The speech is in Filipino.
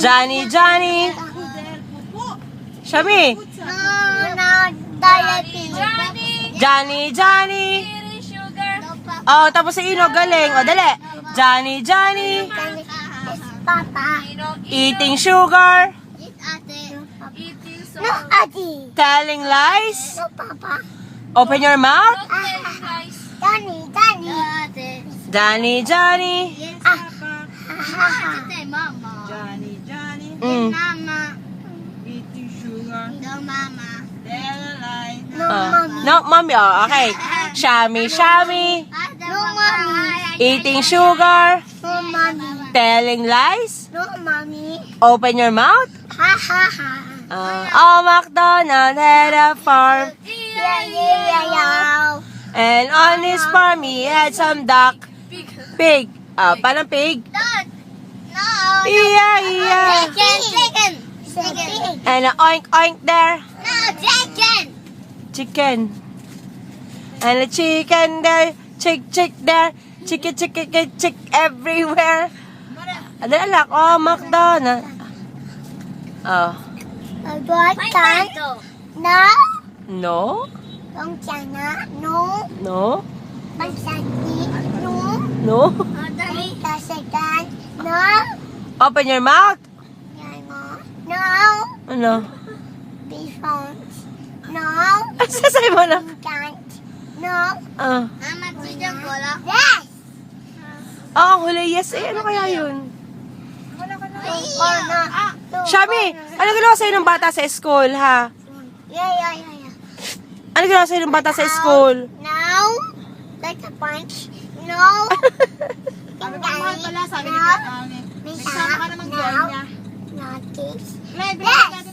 Johnny, Johnny. Shami. Johnny, Johnny. Oh, tapos sa ino, galing. O, dali. Johnny, Johnny. Papa. Eating sugar. No, Adi. Telling lies. No, Papa. Open your mouth. Danny, Danny. Johnny, Johnny. Mama. Johnny, Johnny, Mama. eating sugar, No, Mama. tell a lie. No, Mommy. No, mommy. Oh, okay. Shami, Shami. No, Mommy. Eating sugar. No, Mommy. Telling lies. No, Mommy. Open your mouth. Ha, ha, ha. Oh, MacDonald had a farm. Yeah, yeah, yeah. And on his farm, he had some duck. Pig. Paano pig? No. Yeah, yeah. Chicken. Chicken. And oink, oink there. No, chicken. Chicken. And a chicken there. Chick, chick there. Chicken, chick, chick, chick everywhere. Ano alak? Oh, MacDonald. Oh. What time? No. No? Don't China. No. No? Pagsati. No. No? Kasagan. No. Open your mouth. No. Ano? Before. No. Sasay mo na. Can't. No. Ah. Yes. Oh, huli. Yes. Eh, ano kaya yun? Or no. Shami, ano ginawa sa'yo ng bata sa school, ha? Yeah. Ano ginawa sa'yo ng bata sa school? No. Like a punch. No. Sabi ko, mahal pala, sabi ni No. Nagsama ka naman girl niya. No. Kiss. Leg, Yes.